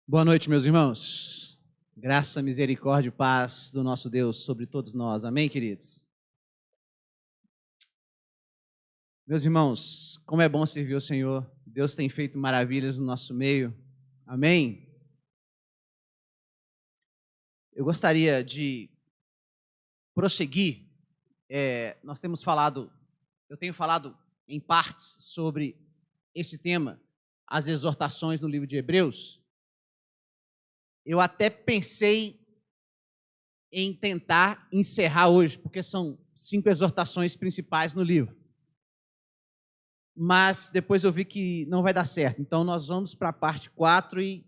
Boa noite, meus irmãos. Graça, misericórdia e paz do nosso Deus sobre todos nós. Amém, queridos? Meus irmãos, como é bom servir o Senhor. Deus tem feito maravilhas no nosso meio. Amém? Eu gostaria de prosseguir. Eu tenho falado em partes sobre esse tema, as exortações no livro de Hebreus. Eu até pensei em tentar encerrar hoje, porque são 5 exortações principais no livro. Mas depois eu vi que não vai dar certo. Então nós vamos para a parte 4 e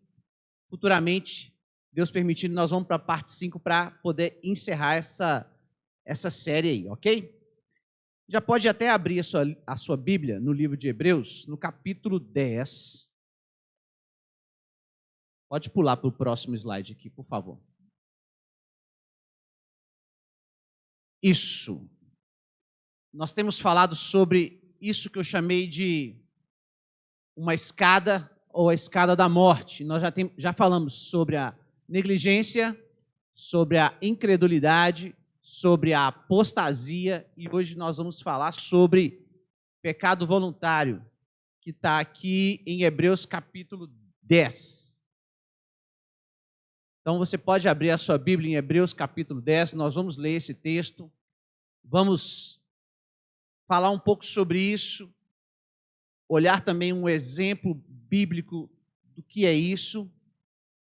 futuramente, Deus permitindo, nós vamos para a parte 5 para poder encerrar essa série aí, ok? Já pode até abrir a sua Bíblia no livro de Hebreus, no capítulo 10. Pode pular para o próximo slide aqui, por favor. Isso. Nós temos falado sobre isso que eu chamei de uma escada ou a escada da morte. Nós já falamos sobre a negligência, sobre a incredulidade, sobre a apostasia e hoje nós vamos falar sobre pecado voluntário, que está aqui em Hebreus capítulo 10. Então, você pode abrir a sua Bíblia em Hebreus capítulo 10, nós vamos ler esse texto, vamos falar um pouco sobre isso, olhar também um exemplo bíblico do que é isso,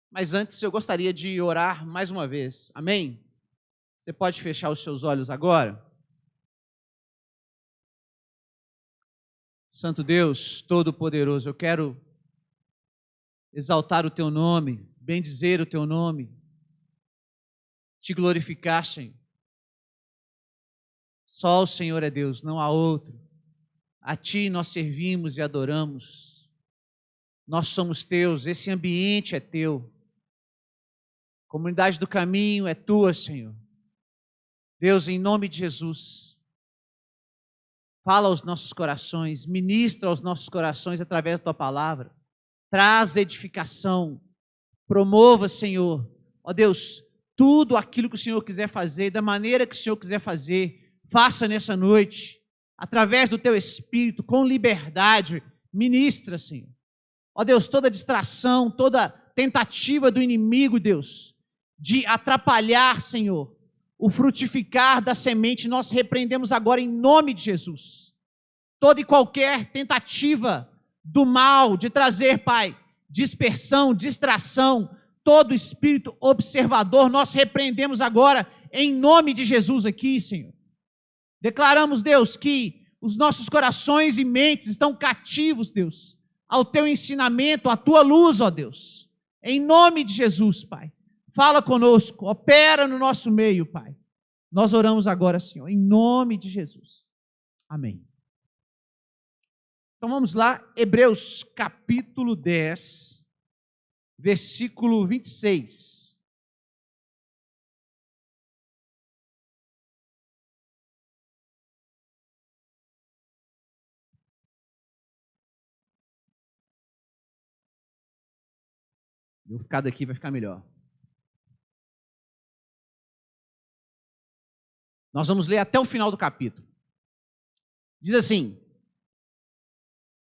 mas antes eu gostaria de orar mais uma vez, amém? Você pode fechar os seus olhos agora? Santo Deus, Todo-Poderoso, eu quero exaltar o Teu nome, bendizer o Teu nome, te glorificar, Senhor. Só o Senhor é Deus, não há outro. A Ti nós servimos e adoramos. Nós somos Teus, esse ambiente é Teu. A comunidade do caminho é Tua, Senhor. Deus, em nome de Jesus, fala aos nossos corações, ministra aos nossos corações através da Tua palavra. Traz edificação, promova, Senhor, ó Deus, tudo aquilo que o Senhor quiser fazer, da maneira que o Senhor quiser fazer, faça nessa noite, através do Teu Espírito, com liberdade, ministra, Senhor. Ó Deus, toda distração, toda tentativa do inimigo, Deus, de atrapalhar, Senhor, o frutificar da semente, nós repreendemos agora em nome de Jesus. Toda e qualquer tentativa do mal, de trazer, Pai, dispersão, distração, todo espírito observador, nós repreendemos agora em nome de Jesus aqui, Senhor. Declaramos, Deus, que os nossos corações e mentes estão cativos, Deus, ao Teu ensinamento, à Tua luz, ó Deus. Em nome de Jesus, Pai. Fala conosco, opera no nosso meio, Pai. Nós oramos agora, Senhor, em nome de Jesus. Amém. Então vamos lá, Hebreus capítulo 10, versículo 26. Eu vou ficar daqui, vai ficar melhor. Nós vamos ler até o final do capítulo. Diz assim: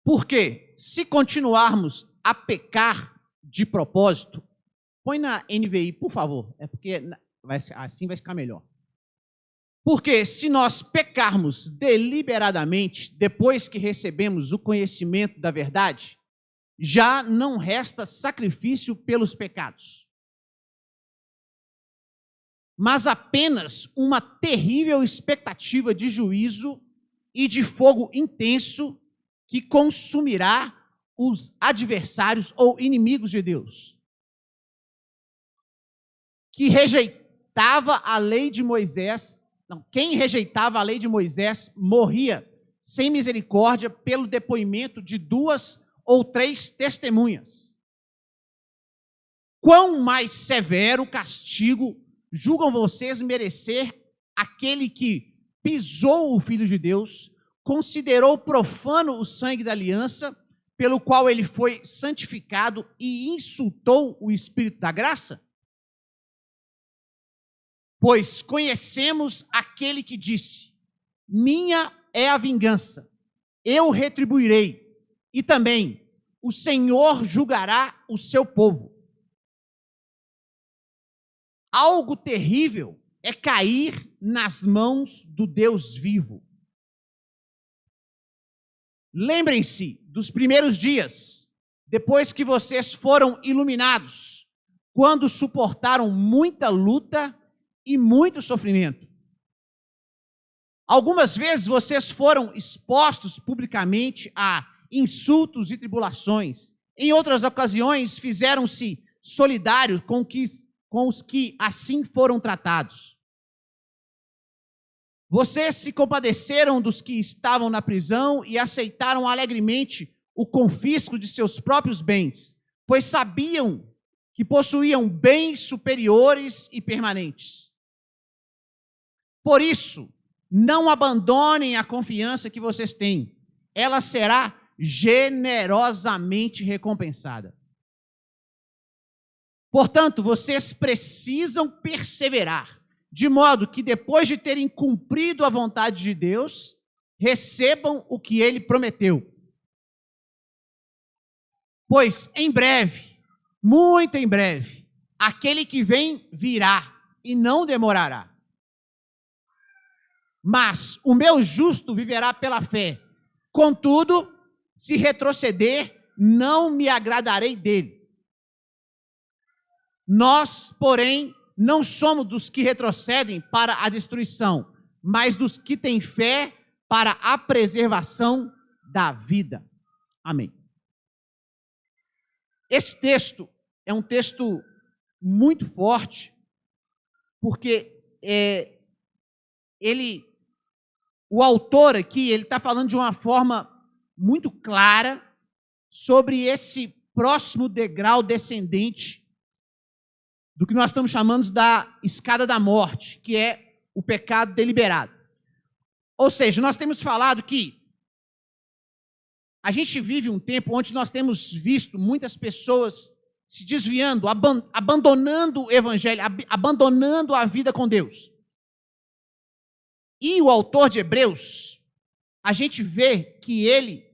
porque se continuarmos a pecar de propósito, põe na NVI, por favor, é porque assim vai ficar melhor. Porque se nós pecarmos deliberadamente, depois que recebemos o conhecimento da verdade, já não resta sacrifício pelos pecados, mas apenas uma terrível expectativa de juízo e de fogo intenso que consumirá os adversários ou inimigos de Deus. Quem rejeitava a lei de Moisés morria sem misericórdia pelo depoimento de 2 ou 3 testemunhas. Quão mais severo castigo julgam vocês merecer aquele que pisou o Filho de Deus, considerou profano o sangue da aliança, pelo qual ele foi santificado e insultou o Espírito da graça? Pois conhecemos aquele que disse: minha é a vingança, eu retribuirei, e também o Senhor julgará o seu povo. Algo terrível é cair nas mãos do Deus vivo. Lembrem-se dos primeiros dias, depois que vocês foram iluminados, quando suportaram muita luta e muito sofrimento. Algumas vezes vocês foram expostos publicamente a insultos e tribulações. Em outras ocasiões, fizeram-se solidários com os que assim foram tratados. Vocês se compadeceram dos que estavam na prisão e aceitaram alegremente o confisco de seus próprios bens, pois sabiam que possuíam bens superiores e permanentes. Por isso, não abandonem a confiança que vocês têm. Ela será generosamente recompensada. Portanto, vocês precisam perseverar, de modo que depois de terem cumprido a vontade de Deus, recebam o que ele prometeu. Pois em breve, muito em breve, aquele que vem virá e não demorará. Mas o meu justo viverá pela fé. Contudo, se retroceder, não me agradarei dele. Nós, porém, não somos dos que retrocedem para a destruição, mas dos que têm fé para a preservação da vida. Amém. Esse texto é um texto muito forte, porque o autor aqui, ele está falando de uma forma muito clara sobre esse próximo degrau descendente do que nós estamos chamando da escada da morte, que é o pecado deliberado. Ou seja, nós temos falado que a gente vive um tempo onde nós temos visto muitas pessoas se desviando, abandonando o evangelho, abandonando a vida com Deus. E o autor de Hebreus, a gente vê que ele,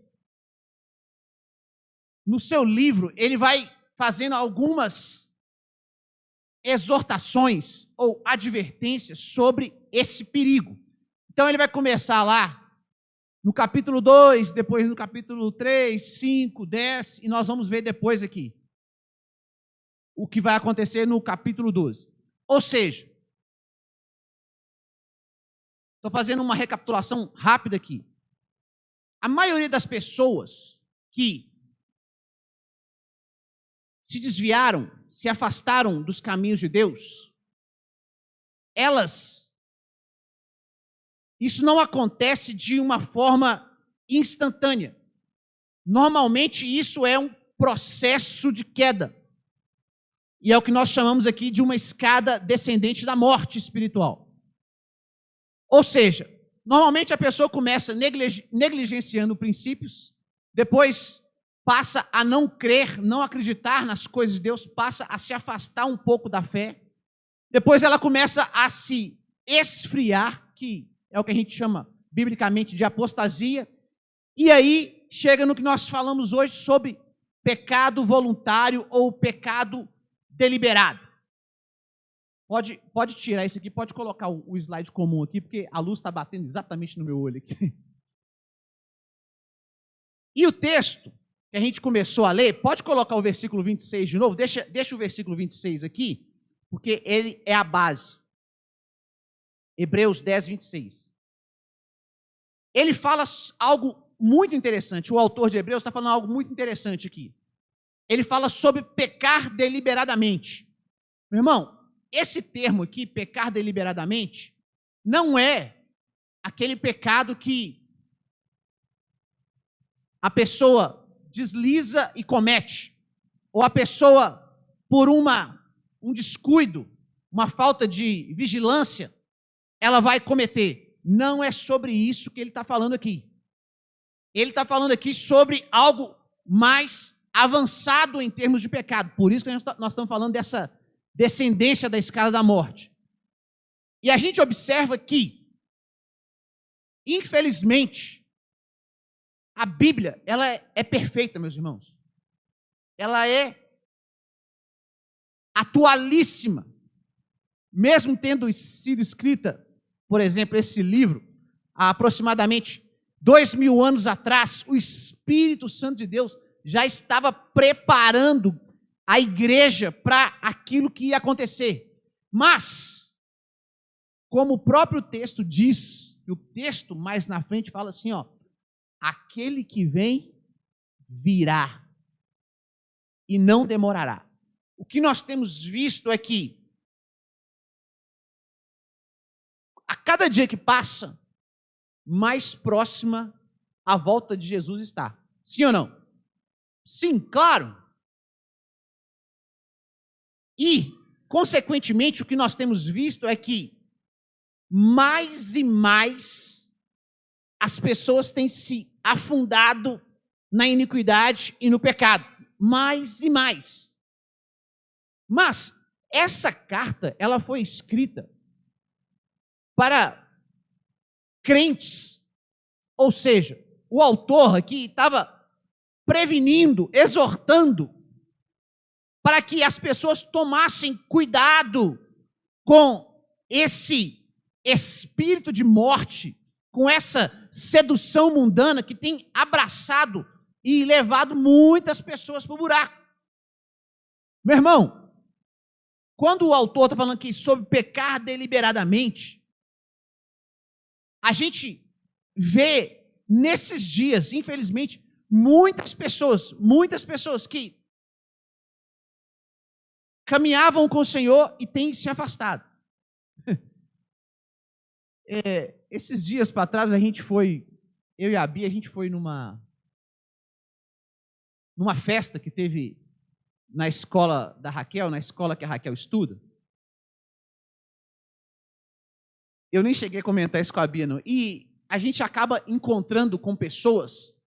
no seu livro, ele vai fazendo algumas exortações ou advertências sobre esse perigo. Então ele vai começar lá no capítulo 2, depois no capítulo 3, 5, 10, e nós vamos ver depois aqui o que vai acontecer no capítulo 12. Ou seja, estou fazendo uma recapitulação rápida aqui. A maioria das pessoas que se desviaram, se afastaram dos caminhos de Deus, isso não acontece de uma forma instantânea. Normalmente isso é um processo de queda. E é o que nós chamamos aqui de uma escada descendente da morte espiritual. Ou seja, normalmente a pessoa começa negligenciando princípios, depois passa a não crer, não acreditar nas coisas de Deus, passa a se afastar um pouco da fé, depois ela começa a se esfriar, que é o que a gente chama biblicamente de apostasia, e aí chega no que nós falamos hoje sobre pecado voluntário ou pecado deliberado. Pode tirar isso aqui, pode colocar o slide comum aqui, porque a luz está batendo exatamente no meu olho aqui. E o texto que a gente começou a ler, pode colocar o versículo 26 de novo, deixa o versículo 26 aqui, porque ele é a base. Hebreus 10, 26. Ele fala algo muito interessante, o autor de Hebreus está falando algo muito interessante aqui. Ele fala sobre pecar deliberadamente. Meu irmão, esse termo aqui, pecar deliberadamente, não é aquele pecado que a pessoa desliza e comete, ou a pessoa, por um descuido, uma falta de vigilância, ela vai cometer. Não é sobre isso que ele está falando aqui. Ele está falando aqui sobre algo mais avançado em termos de pecado. Por isso que nós estamos falando dessa descendência da escada da morte. E a gente observa que, infelizmente, a Bíblia, ela é perfeita, meus irmãos. Ela é atualíssima. Mesmo tendo sido escrita, por exemplo, esse livro, há aproximadamente 2000 anos atrás, o Espírito Santo de Deus já estava preparando a igreja para aquilo que ia acontecer. Mas, como o próprio texto diz, e o texto mais na frente fala assim, ó, aquele que vem virá e não demorará. O que nós temos visto é que a cada dia que passa, mais próxima a volta de Jesus está. Sim ou não? Sim, claro. E, consequentemente, o que nós temos visto é que mais e mais as pessoas têm se afundado na iniquidade e no pecado. Mais e mais. Mas essa carta, ela foi escrita para crentes. Ou seja, o autor aqui estava prevenindo, exortando, para que as pessoas tomassem cuidado com esse espírito de morte, com essa sedução mundana que tem abraçado e levado muitas pessoas para o buraco. Meu irmão, quando o autor está falando aqui sobre pecar deliberadamente, a gente vê nesses dias, infelizmente, muitas pessoas que caminhavam com o Senhor e têm se afastado. Esses dias para trás eu e a Bia, a gente foi numa festa que teve na escola da Raquel, na escola que a Raquel estuda. Eu nem cheguei a comentar isso com a Bia, não. E a gente acaba encontrando com pessoas,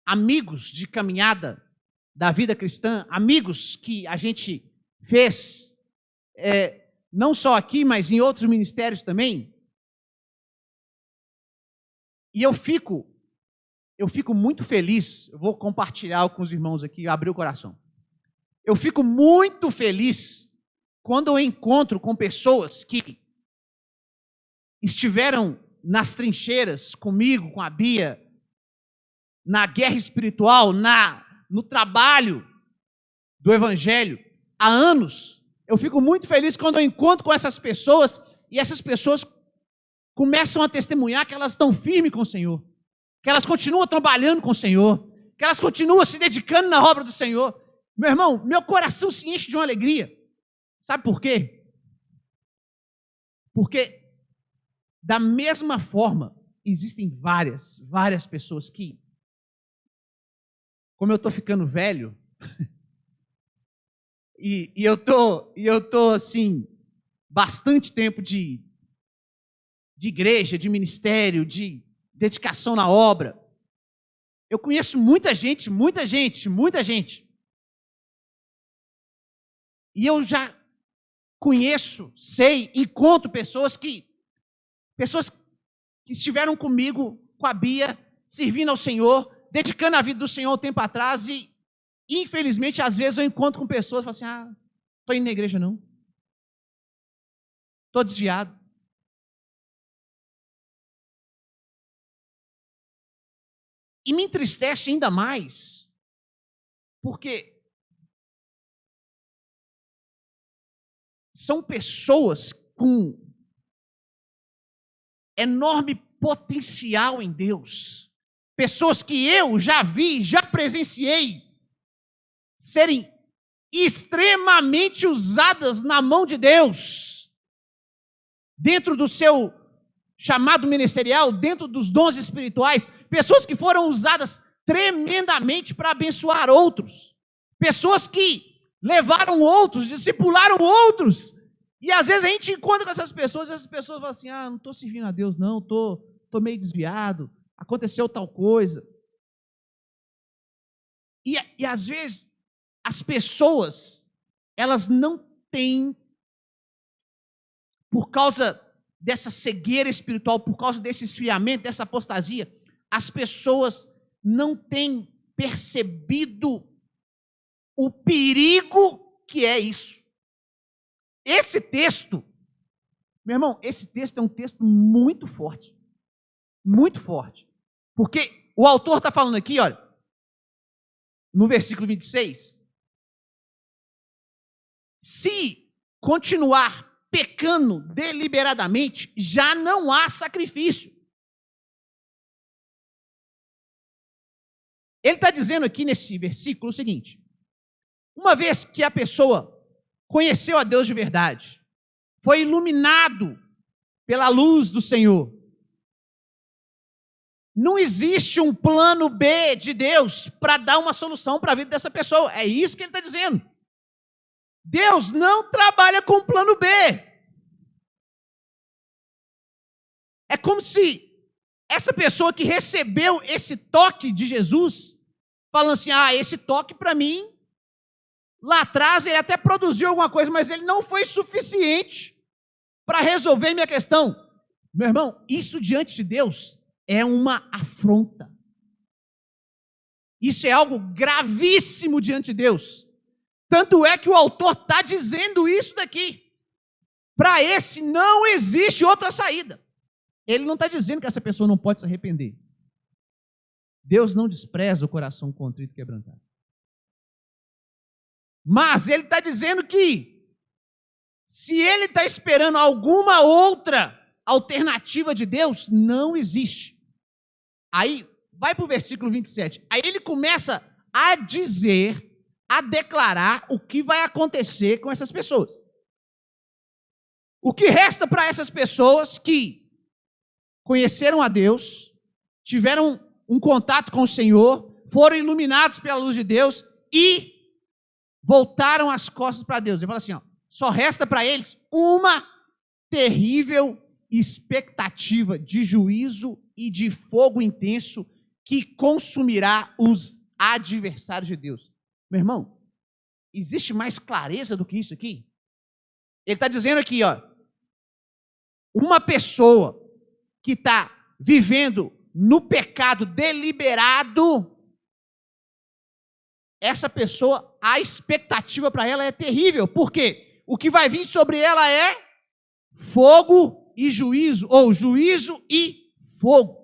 amigos de caminhada da vida cristã, amigos que a gente fez, não só aqui, mas em outros ministérios também. E eu fico muito feliz, eu vou compartilhar com os irmãos aqui, abrir o coração. Eu fico muito feliz quando eu encontro com pessoas que estiveram nas trincheiras comigo, com a Bia, na guerra espiritual, no trabalho do Evangelho, há anos. Eu fico muito feliz quando eu encontro com essas pessoas e essas pessoas começam a testemunhar que elas estão firmes com o Senhor, que elas continuam trabalhando com o Senhor, que elas continuam se dedicando na obra do Senhor. Meu irmão, meu coração se enche de uma alegria. Sabe por quê? Porque, da mesma forma, existem várias pessoas que, como eu estou ficando velho, e eu tô assim, bastante tempo de igreja, de ministério, de dedicação na obra. Eu conheço muita gente. E eu já conheço, sei, encontro pessoas que estiveram comigo, com a Bia, servindo ao Senhor, dedicando a vida do Senhor um tempo atrás e, infelizmente, às vezes eu encontro com pessoas e falo assim, estou indo na igreja não. Estou desviado. E me entristece ainda mais, porque são pessoas com enorme potencial em Deus. Pessoas que eu já vi, já presenciei serem extremamente usadas na mão de Deus, dentro do seu chamado ministerial, dentro dos dons espirituais, pessoas que foram usadas tremendamente para abençoar outros, pessoas que levaram outros, discipularam outros, e às vezes a gente encontra com essas pessoas, e essas pessoas falam assim, não estou servindo a Deus não, estou meio desviado, aconteceu tal coisa. E às vezes as pessoas, elas não têm, por causa dessa cegueira espiritual, por causa desse esfriamento, dessa apostasia, as pessoas não têm percebido o perigo que é isso. Esse texto, meu irmão, esse texto é um texto muito forte. Muito forte. Porque o autor está falando aqui, olha, no versículo 26, se continuar pecando deliberadamente, já não há sacrifício. Ele está dizendo aqui nesse versículo o seguinte: uma vez que a pessoa conheceu a Deus de verdade, foi iluminado pela luz do Senhor, não existe um plano B de Deus para dar uma solução para a vida dessa pessoa. É isso que ele está dizendo. Deus não trabalha com plano B. É como se essa pessoa que recebeu esse toque de Jesus, falando assim, esse toque para mim, lá atrás ele até produziu alguma coisa, mas ele não foi suficiente para resolver minha questão. Meu irmão, isso diante de Deus é uma afronta. Isso é algo gravíssimo diante de Deus. Tanto é que o autor está dizendo isso daqui. Para esse não existe outra saída. Ele não está dizendo que essa pessoa não pode se arrepender. Deus não despreza o coração contrito e quebrantado. Mas ele está dizendo que se ele está esperando alguma outra alternativa de Deus, não existe. Aí, vai para o versículo 27. Aí ele começa a dizer, a declarar o que vai acontecer com essas pessoas. O que resta para essas pessoas que conheceram a Deus, tiveram um contato com o Senhor, foram iluminados pela luz de Deus e voltaram as costas para Deus. Ele fala assim, só resta para eles uma terrível expectativa de juízo e de fogo intenso que consumirá os adversários de Deus. Meu irmão, existe mais clareza do que isso aqui? Ele está dizendo aqui, uma pessoa que está vivendo no pecado deliberado, essa pessoa, a expectativa para ela é terrível. Por quê? O que vai vir sobre ela é fogo e juízo, ou juízo e fogo.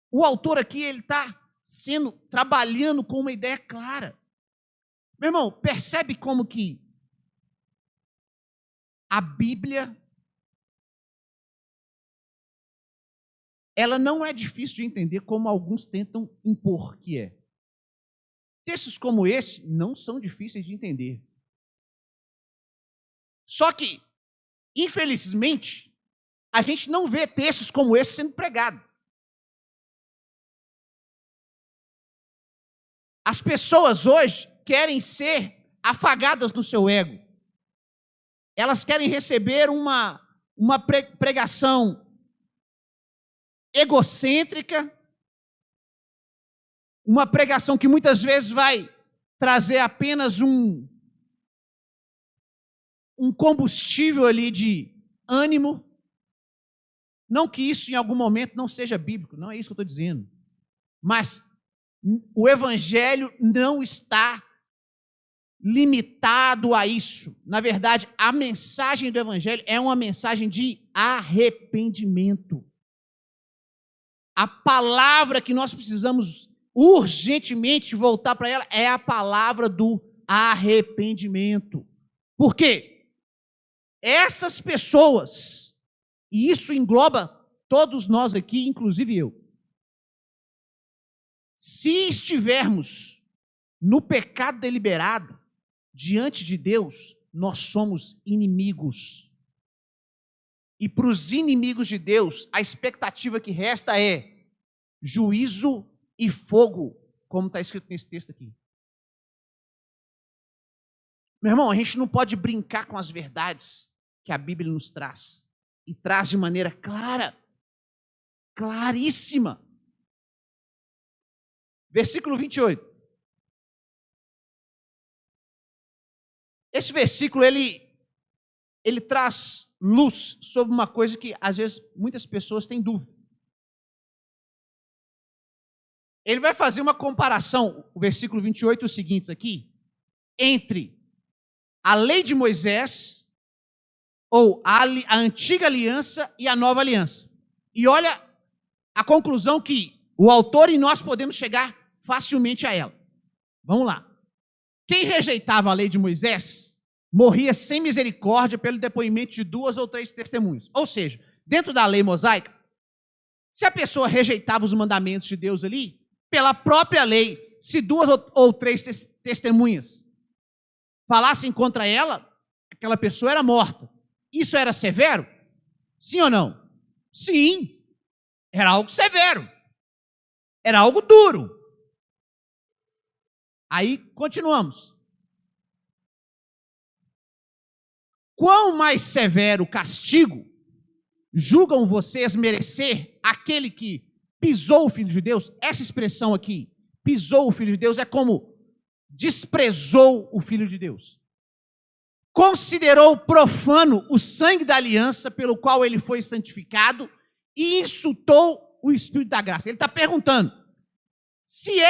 O autor aqui, ele está trabalhando com uma ideia clara. Meu irmão, percebe como que a Bíblia, ela não é difícil de entender como alguns tentam impor que é. Textos como esse não são difíceis de entender. Só que, infelizmente, a gente não vê textos como esse sendo pregados. As pessoas hoje querem ser afagadas no seu ego. Elas querem receber uma pregação egocêntrica, uma pregação que muitas vezes vai trazer apenas um combustível ali de ânimo. Não que isso em algum momento não seja bíblico, não é isso que eu estou dizendo. Mas o evangelho não está limitado a isso. Na verdade, a mensagem do evangelho é uma mensagem de arrependimento. A palavra que nós precisamos urgentemente voltar para ela é a palavra do arrependimento. Por quê? Essas pessoas, e isso engloba todos nós aqui, inclusive eu, se estivermos no pecado deliberado, diante de Deus, nós somos inimigos. E para os inimigos de Deus, a expectativa que resta é juízo e fogo, como está escrito nesse texto aqui. Meu irmão, a gente não pode brincar com as verdades que a Bíblia nos traz. E traz de maneira clara, claríssima. versículo 28. Esse versículo, ele traz luz sobre uma coisa que, às vezes, muitas pessoas têm dúvida. Ele vai fazer uma comparação, o versículo 28, os seguintes aqui, entre a lei de Moisés, ou a antiga aliança e a nova aliança. E olha a conclusão que o autor e nós podemos chegar facilmente a ela. Vamos lá. Quem rejeitava a lei de Moisés morria sem misericórdia pelo depoimento de 2 ou 3 testemunhos. Ou seja, dentro da lei mosaica, se a pessoa rejeitava os mandamentos de Deus ali, pela própria lei, se 2 ou 3 testemunhas falassem contra ela, aquela pessoa era morta. Isso era severo? Sim ou não? Sim. Era algo severo. Era algo duro. Aí, continuamos. Quão mais severo castigo julgam vocês merecer aquele que pisou o Filho de Deus? Essa expressão aqui, pisou o Filho de Deus, é como desprezou o Filho de Deus. Considerou profano o sangue da aliança pelo qual ele foi santificado e insultou o Espírito da graça. Ele está perguntando, ele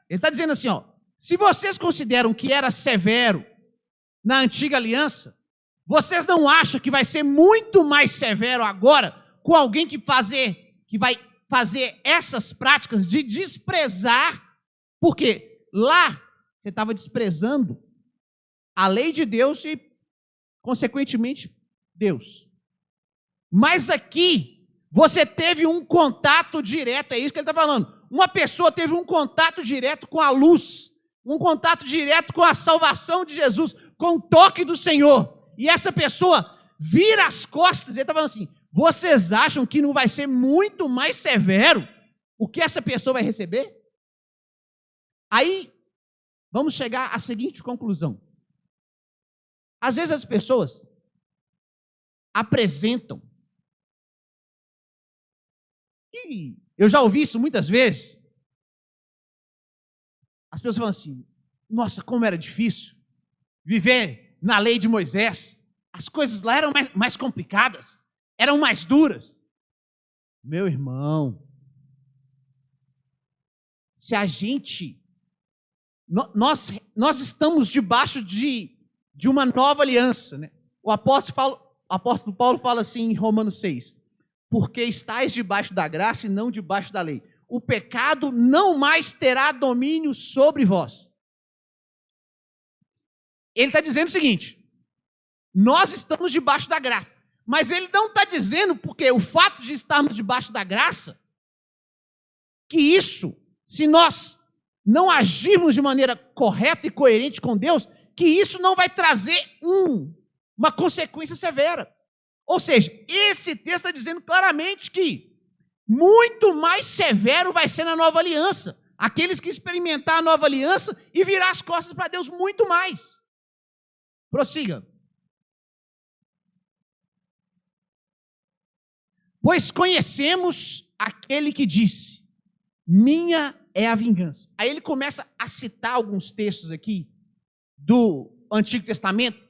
está dizendo assim, se vocês consideram que era severo na antiga aliança, vocês não acham que vai ser muito mais severo agora com alguém que vai fazer essas práticas de desprezar? Porque lá você estava desprezando a lei de Deus e, consequentemente, Deus. Mas aqui, você teve um contato direto, é isso que ele está falando. Uma pessoa teve um contato direto com a luz, um contato direto com a salvação de Jesus, com o toque do Senhor. E essa pessoa vira as costas, ele está falando assim, vocês acham que não vai ser muito mais severo o que essa pessoa vai receber? Aí, vamos chegar à seguinte conclusão. Às vezes as pessoas apresentam, e eu já ouvi isso muitas vezes, as pessoas falam assim, nossa, como era difícil viver na lei de Moisés, as coisas lá eram mais complicadas, eram mais duras. Meu irmão, se a gente, nós estamos debaixo de uma nova aliança, né? O apóstolo Paulo fala assim em Romanos 6, porque estáis debaixo da graça e não debaixo da lei. O pecado não mais terá domínio sobre vós. Ele está dizendo o seguinte, nós estamos debaixo da graça, mas ele não está dizendo, porque o fato de estarmos debaixo da graça, que isso, se nós não agirmos de maneira correta e coerente com Deus, que isso não vai trazer uma consequência severa. Ou seja, esse texto está dizendo claramente que muito mais severo vai ser na nova aliança. Aqueles que experimentar a nova aliança e virar as costas para Deus muito mais. Prossiga. Pois conhecemos aquele que disse, minha é a vingança. Aí ele começa a citar alguns textos aqui do Antigo Testamento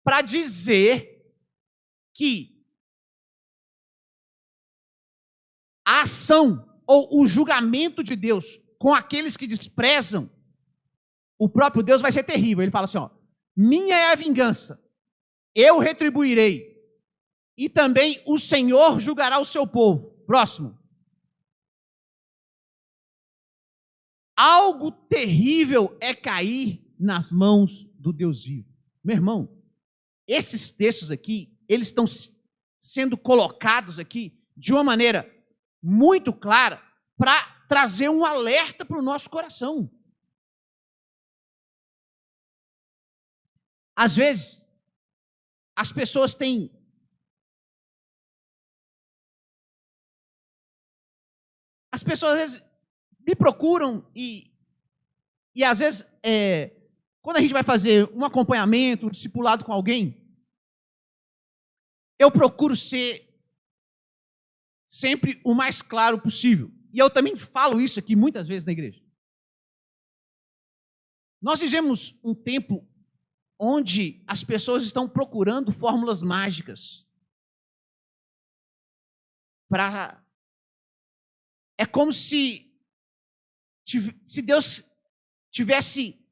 para dizer que a ação ou o julgamento de Deus com aqueles que desprezam o próprio Deus vai ser terrível. Ele fala assim, minha é a vingança, eu retribuirei, e também o Senhor julgará o seu povo. Próximo. Algo terrível é cair nas mãos do Deus vivo. Meu irmão, esses textos aqui, eles estão sendo colocados aqui de uma maneira muito clara para trazer um alerta para o nosso coração. Às vezes, as pessoas têm às vezes me procuram e às vezes quando a gente vai fazer um acompanhamento, um discipulado com alguém, eu procuro ser sempre o mais claro possível. E eu também falo isso aqui muitas vezes na igreja. Nós vivemos um tempo onde as pessoas estão procurando fórmulas mágicas para... É como se Deus tivesse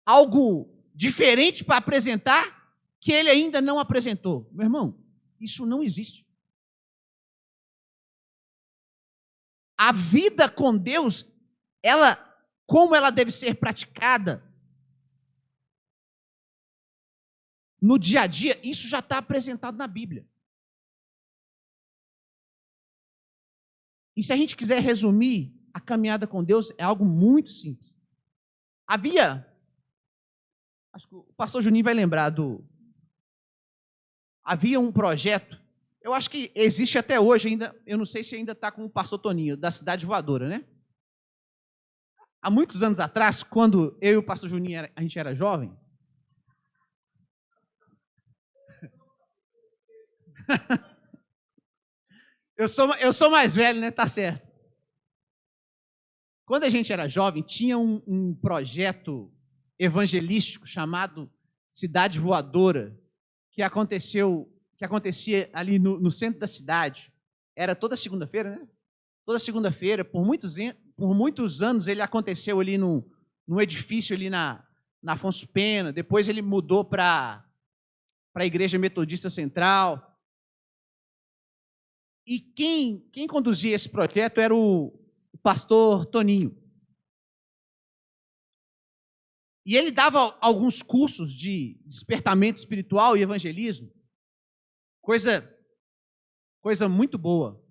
algo diferente para apresentar que ele ainda não apresentou. Meu irmão, isso não existe. A vida com Deus, como ela deve ser praticada no dia a dia, isso já está apresentado na Bíblia. E se a gente quiser resumir, a caminhada com Deus é algo muito simples. Acho que o pastor Juninho vai lembrar havia um projeto, eu acho que existe até hoje ainda, eu não sei se ainda está com o pastor Toninho, da Cidade Voadora, né? Há muitos anos atrás, quando eu e o pastor Juninho, a gente era jovem, eu sou mais velho, né? Tá certo. Quando a gente era jovem, tinha um projeto evangelístico chamado Cidade Voadora, que acontecia ali no centro da cidade. Era toda segunda-feira, né? Toda segunda-feira, por muitos anos, ele aconteceu ali num edifício ali na Afonso Pena. Depois ele mudou para a Igreja Metodista Central. E quem conduzia esse projeto era o pastor Toninho. E ele dava alguns cursos de despertamento espiritual e evangelismo. Coisa muito boa.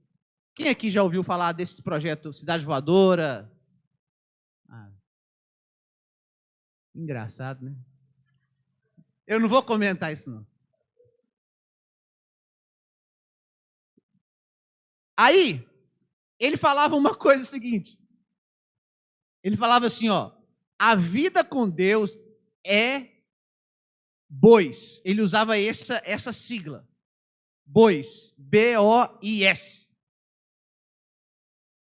Quem aqui já ouviu falar desse projeto Cidade Voadora? Engraçado, né? Eu não vou comentar isso, não. Aí, ele falava uma coisa seguinte. Ele falava assim, a vida com Deus é BOIS. Ele usava essa sigla. BOIS. B-O-I-S.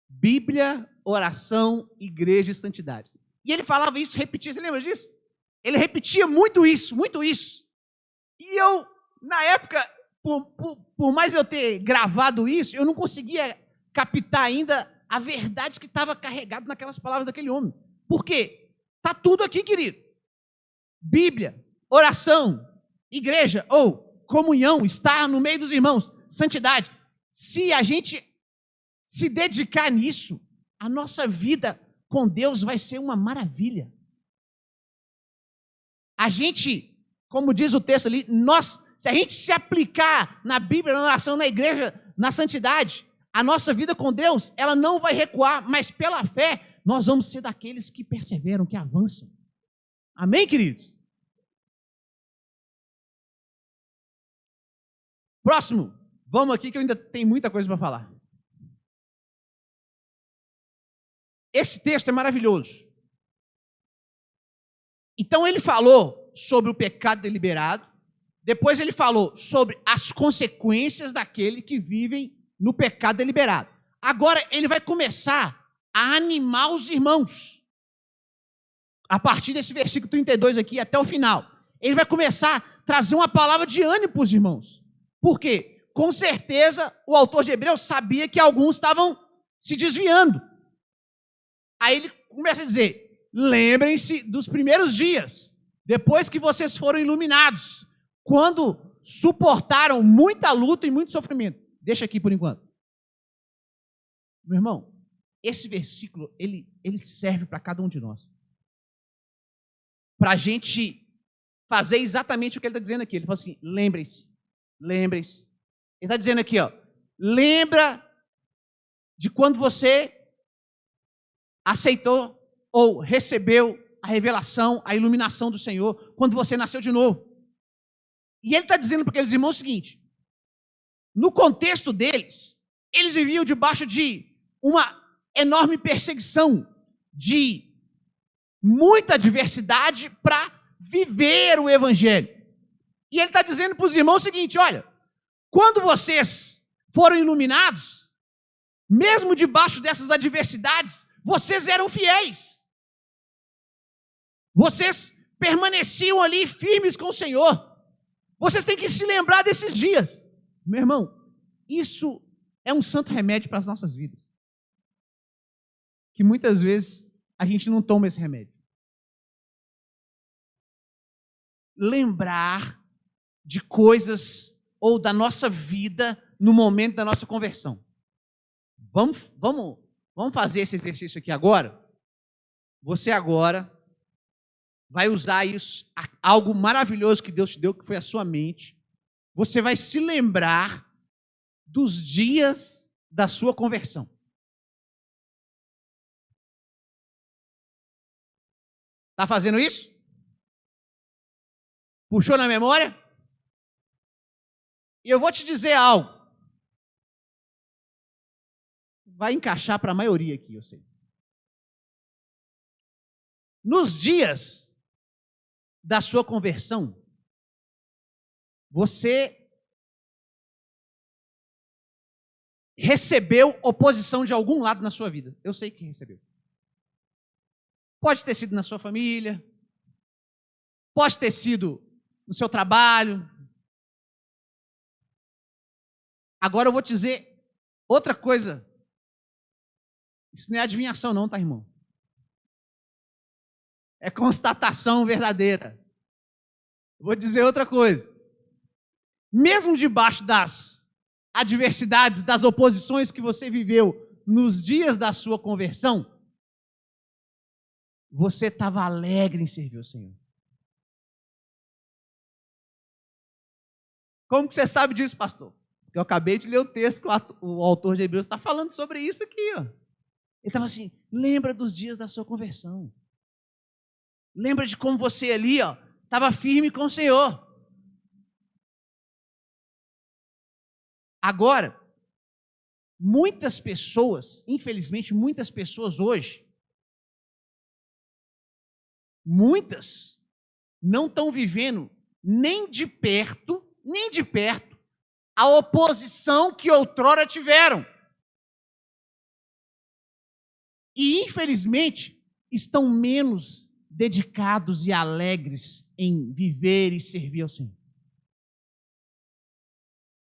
Bíblia, oração, igreja e santidade. E ele falava isso, repetia, você lembra disso? Ele repetia muito isso, muito isso. E eu, na época, por mais eu ter gravado isso, eu não conseguia captar ainda a verdade que estava carregada naquelas palavras daquele homem. Por quê? Está tudo aqui, querido. Bíblia, oração, igreja ou comunhão, estar no meio dos irmãos, santidade. Se a gente se dedicar nisso, a nossa vida com Deus vai ser uma maravilha. A gente, como diz o texto ali, se a gente se aplicar na Bíblia, na oração, na igreja, na santidade, a nossa vida com Deus, ela não vai recuar, mas pela fé, nós vamos ser daqueles que perseveram, que avançam. Amém, queridos? Próximo. Vamos aqui que eu ainda tenho muita coisa para falar. Esse texto é maravilhoso. Então ele falou sobre o pecado deliberado, depois ele falou sobre as consequências daquele que vivem no pecado deliberado. Agora ele vai começar a animar os irmãos. A partir desse versículo 32 aqui até o final. Ele vai começar a trazer uma palavra de ânimo para os irmãos. Por quê? Com certeza o autor de Hebreus sabia que alguns estavam se desviando. Aí ele começa a dizer, lembrem-se dos primeiros dias, depois que vocês foram iluminados, quando suportaram muita luta e muito sofrimento. Deixa aqui por enquanto. Meu irmão, esse versículo, ele serve para cada um de nós. Para a gente fazer exatamente o que ele está dizendo aqui. Ele fala assim, lembrem-se. Ele está dizendo aqui, lembra de quando você aceitou ou recebeu a revelação, a iluminação do Senhor, quando você nasceu de novo. E ele está dizendo para aqueles irmãos o seguinte, no contexto deles, eles viviam debaixo de uma enorme perseguição, de muita adversidade para viver o Evangelho. E ele está dizendo para os irmãos o seguinte, olha, quando vocês foram iluminados, mesmo debaixo dessas adversidades, vocês eram fiéis. Vocês permaneciam ali firmes com o Senhor. Vocês têm que se lembrar desses dias. Meu irmão, isso é um santo remédio para as nossas vidas. Que muitas vezes a gente não toma esse remédio. Lembrar de coisas ou da nossa vida no momento da nossa conversão. Vamos fazer esse exercício aqui agora? Você agora vai usar isso, algo maravilhoso que Deus te deu, que foi a sua mente. Você vai se lembrar dos dias da sua conversão. Está fazendo isso? Puxou na memória? E eu vou te dizer algo. Vai encaixar para a maioria aqui, eu sei. Nos dias da sua conversão, você recebeu oposição de algum lado na sua vida. Eu sei que recebeu. Pode ter sido na sua família, pode ter sido no seu trabalho. Agora eu vou te dizer outra coisa. Isso não é adivinhação não, tá, irmão? É constatação verdadeira. Vou dizer outra coisa. Mesmo debaixo das adversidades, das oposições que você viveu nos dias da sua conversão, você estava alegre em servir o Senhor. Como que você sabe disso, pastor? Porque eu acabei de ler o texto que o autor de Hebreus está falando sobre isso aqui, ó. Ele estava assim, lembra dos dias da sua conversão. Lembra de como você ali, ó, estava firme com o Senhor. Agora, muitas pessoas, infelizmente, muitas pessoas hoje, muitas não estão vivendo nem de perto, a oposição que outrora tiveram. E, infelizmente, estão menos dedicados e alegres em viver e servir ao Senhor.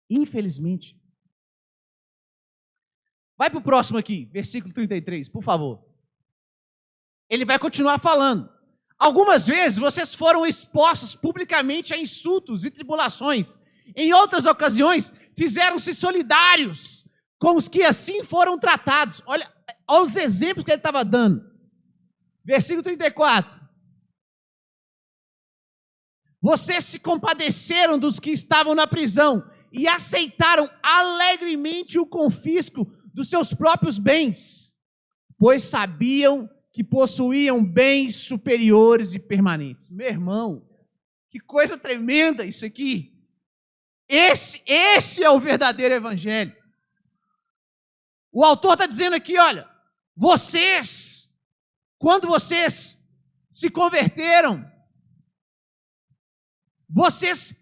Infelizmente. Vai para o próximo aqui, versículo 33, por favor. Ele vai continuar falando. Algumas vezes vocês foram expostos publicamente a insultos e tribulações. Em outras ocasiões, fizeram-se solidários com os que assim foram tratados. Olha os exemplos que ele estava dando. Versículo 34. Vocês se compadeceram dos que estavam na prisão e aceitaram alegremente o confisco dos seus próprios bens, pois sabiam que possuíam bens superiores e permanentes. Meu irmão, que coisa tremenda isso aqui. Esse é o verdadeiro evangelho. O autor está dizendo aqui, olha, vocês, quando vocês se converteram, vocês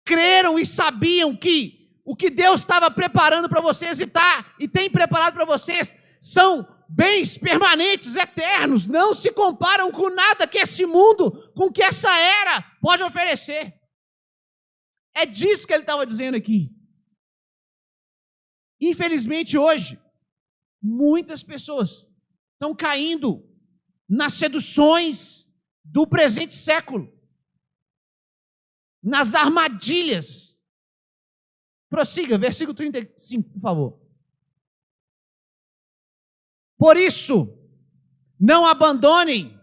creram e sabiam que o que Deus estava preparando para vocês e tem preparado para vocês são bens permanentes, eternos, não se comparam com nada que esse mundo, com que essa era pode oferecer. É disso que ele estava dizendo aqui. Infelizmente hoje, muitas pessoas estão caindo nas seduções do presente século, nas armadilhas. Prossiga, versículo 35, por favor. Por isso, não abandonem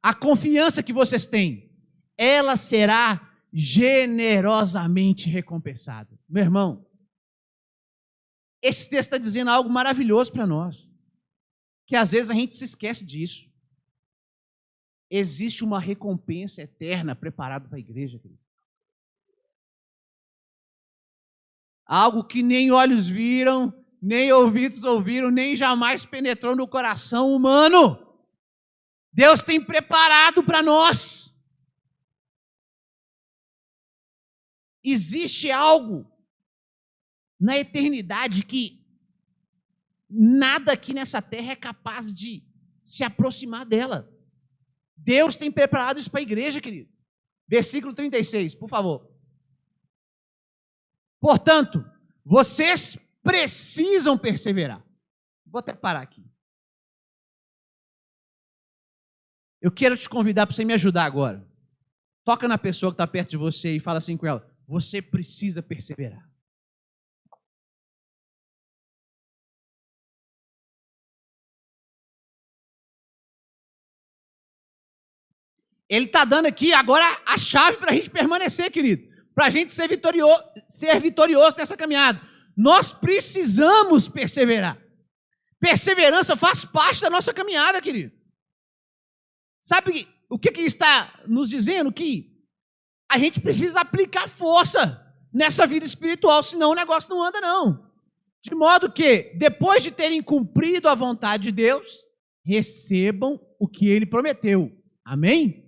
a confiança que vocês têm. Ela será generosamente recompensada. Meu irmão, esse texto está dizendo algo maravilhoso para nós, que às vezes a gente se esquece disso. Existe uma recompensa eterna preparada para a igreja, querido. Algo que nem olhos viram, nem ouvidos ouviram, nem jamais penetrou no coração humano. Deus tem preparado para nós. Existe algo na eternidade que nada aqui nessa terra é capaz de se aproximar dela. Deus tem preparado isso para a igreja, querido. Versículo 36, por favor. Portanto, vocês precisam perseverar. Vou até parar aqui. Eu quero te convidar para você me ajudar agora. Toca na pessoa que está perto de você e fala assim com ela: você precisa perseverar. Ele está dando aqui agora a chave para a gente permanecer, querido. Para a gente ser vitorioso nessa caminhada. Nós precisamos perseverar. Perseverança faz parte da nossa caminhada, querido. Sabe o que está nos dizendo? Que a gente precisa aplicar força nessa vida espiritual, senão o negócio não anda, não. De modo que, depois de terem cumprido a vontade de Deus, recebam o que Ele prometeu. Amém?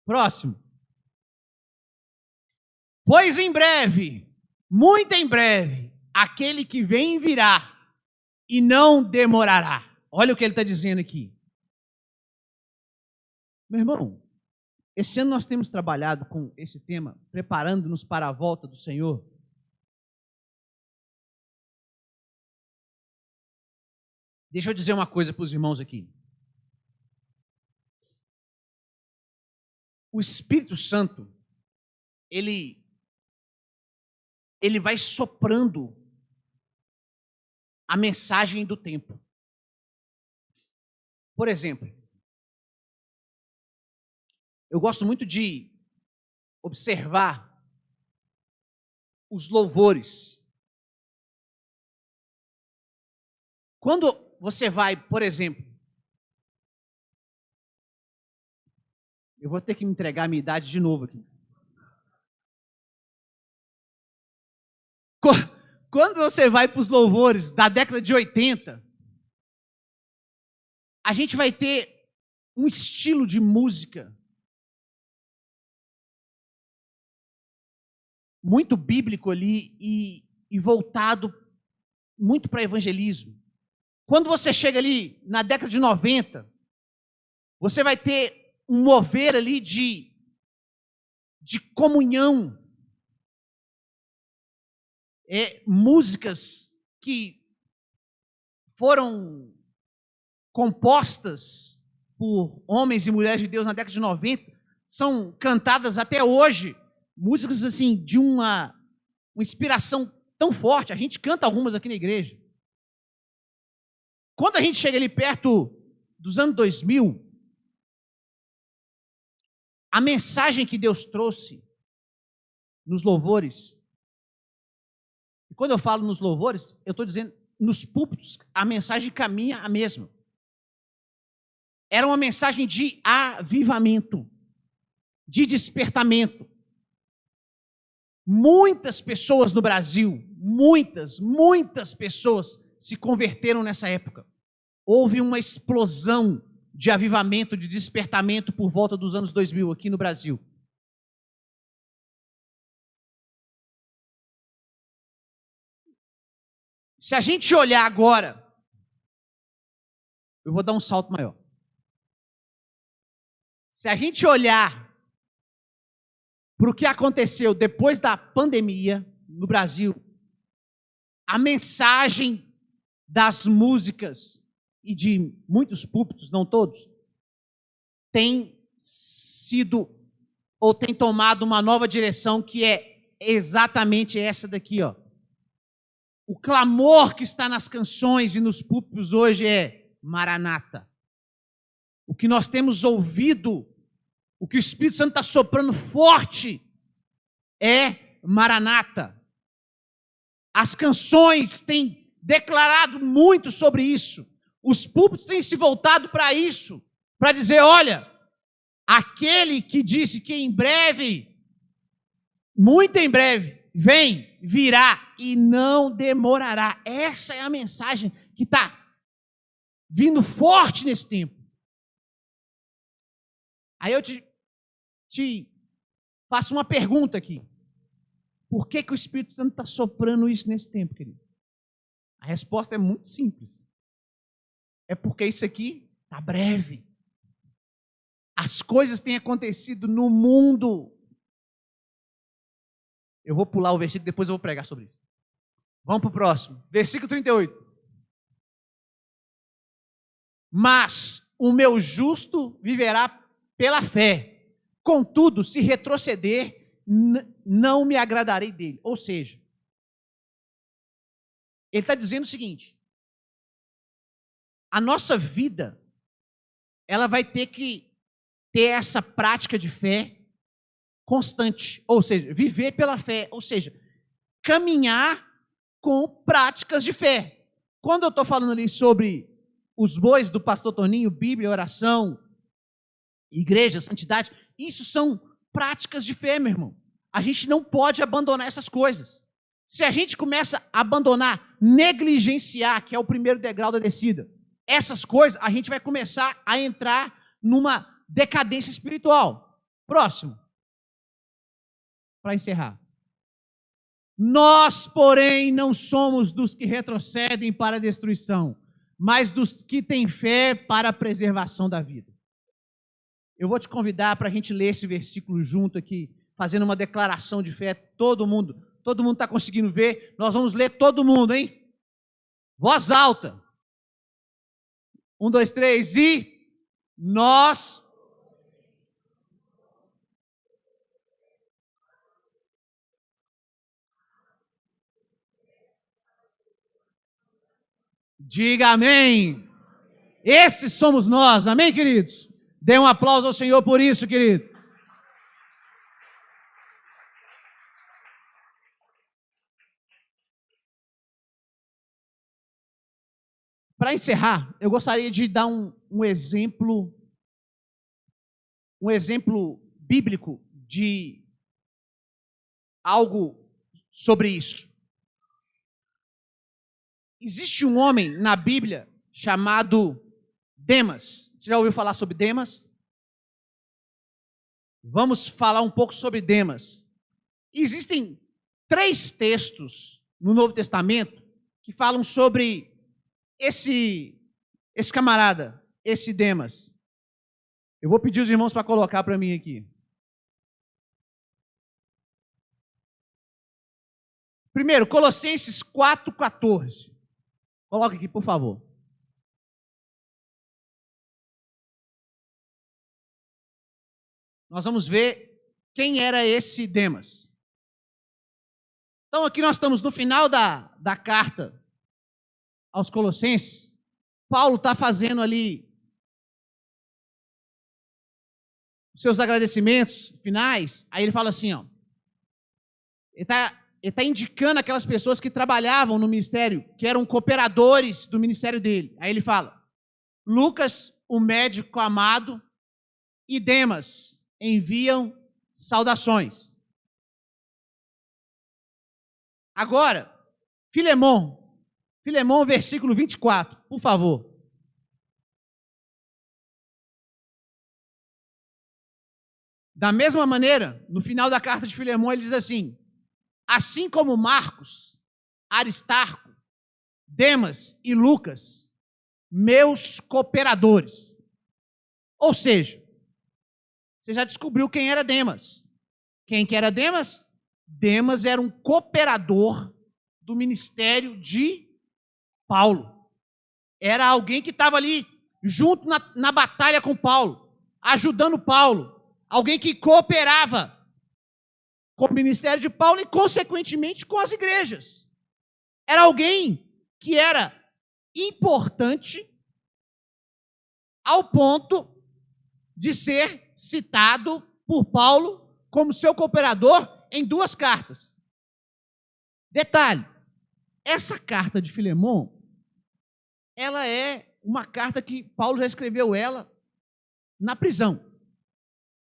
Próximo. Pois em breve, muito em breve, aquele que vem virá e não demorará. Olha o que ele está dizendo aqui. Meu irmão, esse ano nós temos trabalhado com esse tema, preparando-nos para a volta do Senhor. Deixa eu dizer uma coisa para os irmãos aqui. O Espírito Santo, ele vai soprando a mensagem do tempo. Por exemplo, eu gosto muito de observar os louvores. Quando você vai, por exemplo, eu vou ter que me entregar a minha idade de novo aqui. Quando você vai para os louvores da década de 80, a gente vai ter um estilo de música muito bíblico ali e voltado muito para evangelismo. Quando você chega ali na década de 90, você vai ter um mover ali de comunhão. Músicas que foram compostas por homens e mulheres de Deus na década de 90 são cantadas até hoje. Músicas assim de uma inspiração tão forte. A gente canta algumas aqui na igreja. Quando a gente chega ali perto dos anos 2000, a mensagem que Deus trouxe nos louvores, e quando eu falo nos louvores, eu estou dizendo nos púlpitos, a mensagem caminha a mesma. Era uma mensagem de avivamento, de despertamento. Muitas pessoas no Brasil, muitas pessoas se converteram nessa época. Houve uma explosão de avivamento, de despertamento por volta dos anos 2000 aqui no Brasil. Se a gente olhar agora, eu vou dar um salto maior. Se a gente olhar para o que aconteceu depois da pandemia no Brasil, a mensagem das músicas e de muitos púlpitos, não todos, tem sido ou tem tomado uma nova direção que é exatamente essa daqui, ó. O clamor que está nas canções e nos púlpitos hoje é Maranata. O que nós temos ouvido, o que o Espírito Santo está soprando forte é Maranata. As canções têm declarado muito sobre isso. Os púlpitos têm se voltado para isso, para dizer, olha, aquele que disse que em breve, muito em breve, vem, virá e não demorará. Essa é a mensagem que está vindo forte nesse tempo. Aí eu te faço uma pergunta aqui. Por que o Espírito Santo está soprando isso nesse tempo, querido? A resposta é muito simples. É porque isso aqui está breve. As coisas têm acontecido no mundo. Eu vou pular o versículo, depois eu vou pregar sobre isso. Vamos para o próximo. Versículo 38. Mas o meu justo viverá pela fé. Contudo, se retroceder, não me agradarei dele. Ou seja, ele está dizendo o seguinte: a nossa vida, ela vai ter que ter essa prática de fé constante. Ou seja, viver pela fé. Ou seja, caminhar com práticas de fé. Quando eu estou falando ali sobre os bois do pastor Toninho, Bíblia, oração, igreja, santidade, isso são práticas de fé, meu irmão. A gente não pode abandonar essas coisas. Se a gente começa a abandonar, negligenciar, que é o primeiro degrau da descida, essas coisas, a gente vai começar a entrar numa decadência espiritual. Próximo. Para encerrar. Nós, porém, não somos dos que retrocedem para a destruição, mas dos que têm fé para a preservação da vida. Eu vou te convidar para a gente ler esse versículo junto aqui, fazendo uma declaração de fé. Todo mundo está conseguindo ver? Nós vamos ler todo mundo, hein? Voz alta. 1, 2, 3 e... Nós... Diga amém. Esses somos nós, amém, queridos? Dê um aplauso ao Senhor por isso, querido. Para encerrar, eu gostaria de dar um exemplo bíblico de algo sobre isso. Existe um homem na Bíblia chamado Demas. Você já ouviu falar sobre Demas? Vamos falar um pouco sobre Demas. Existem 3 textos no Novo Testamento que falam sobre esse camarada, esse Demas. Eu vou pedir os irmãos para colocar para mim aqui. Primeiro, Colossenses 4,14. Coloca aqui, por favor. Nós vamos ver quem era esse Demas. Então, aqui nós estamos no final da carta aos Colossenses. Paulo está fazendo ali os seus agradecimentos finais. Aí ele fala assim, ó. Ele está indicando aquelas pessoas que trabalhavam no ministério, que eram cooperadores do ministério dele. Aí ele fala, Lucas, o médico amado, e Demas enviam saudações. Agora, Filemon, versículo 24, por favor. Da mesma maneira, no final da carta de Filemon, ele diz assim, assim como Marcos, Aristarco, Demas e Lucas, meus cooperadores. Ou seja, você já descobriu quem era Demas. Quem que era Demas? Demas era um cooperador do ministério de Paulo. Era alguém que estava ali junto na batalha com Paulo, ajudando Paulo. Alguém que cooperava com o ministério de Paulo e, consequentemente, com as igrejas. Era alguém que era importante ao ponto de ser citado por Paulo como seu cooperador em 2 cartas. Detalhe, essa carta de Filemon, ela é uma carta que Paulo já escreveu ela na prisão.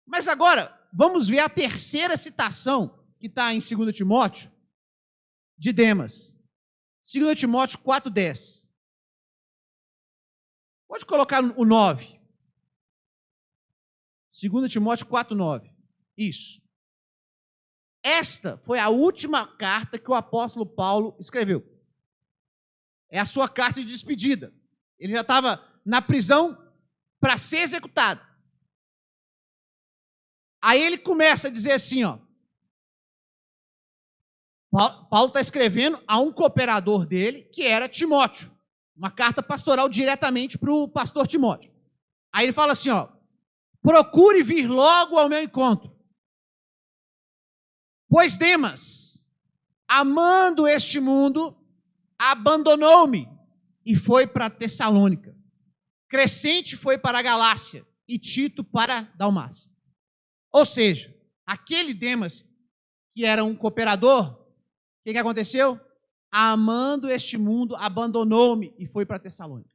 Mas agora, vamos ver a terceira citação que está em 2 Timóteo, de Demas. 2 Timóteo 4,10. Pode colocar o 9. 2 Timóteo 4,9. Isso. Esta foi a última carta que o apóstolo Paulo escreveu. É a sua carta de despedida. Ele já estava na prisão para ser executado. Aí ele começa a dizer assim, ó. Paulo está escrevendo a um cooperador dele, que era Timóteo. Uma carta pastoral diretamente para o pastor Timóteo. Aí ele fala assim, ó. Procure vir logo ao meu encontro. Pois Demas, amando este mundo, abandonou-me e foi para Tessalônica. Crescente foi para a Galácia e Tito para Dalmácia. Ou seja, aquele Demas, que era um cooperador, o que aconteceu? Amando este mundo, abandonou-me e foi para Tessalônica.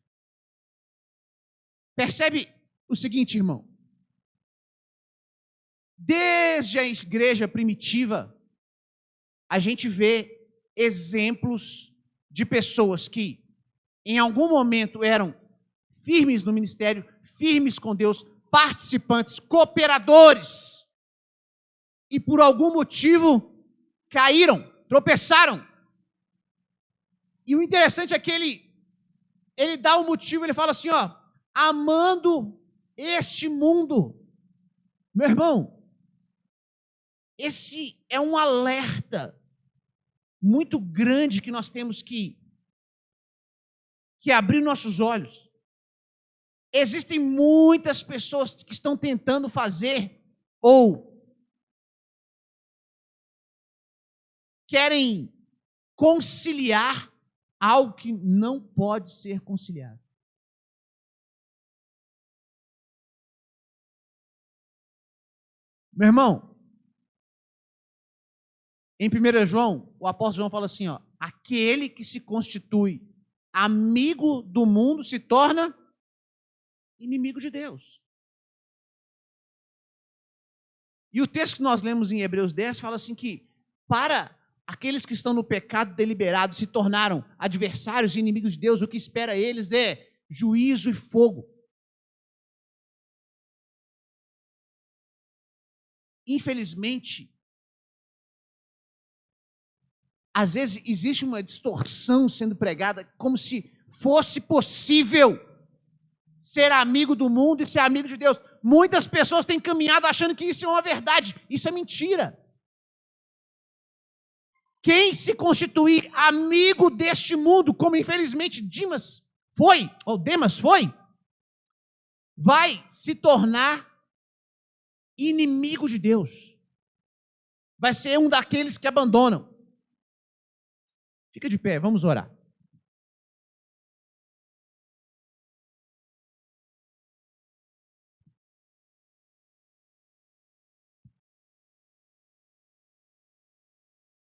Percebe o seguinte, irmão. Desde a igreja primitiva, a gente vê exemplos de pessoas que, em algum momento, eram firmes no ministério, firmes com Deus, participantes, cooperadores, e por algum motivo caíram, tropeçaram. E o interessante é que ele dá um motivo, ele fala assim, ó, amando este mundo. Meu irmão, esse é um alerta muito grande que nós temos que abrir nossos olhos. Existem muitas pessoas que estão tentando fazer ou querem conciliar algo que não pode ser conciliado. Meu irmão, em 1 João, o apóstolo João fala assim, ó, aquele que se constitui amigo do mundo se torna inimigo de Deus. E o texto que nós lemos em Hebreus 10 fala assim que para aqueles que estão no pecado deliberado se tornaram adversários e inimigos de Deus, o que espera eles é juízo e fogo. Infelizmente, às vezes existe uma distorção sendo pregada, como se fosse possível ser amigo do mundo e ser amigo de Deus. Muitas pessoas têm caminhado achando que isso é uma verdade. Isso é mentira. Quem se constituir amigo deste mundo, como infelizmente Demas foi, vai se tornar inimigo de Deus. Vai ser um daqueles que abandonam. Fica de pé, vamos orar.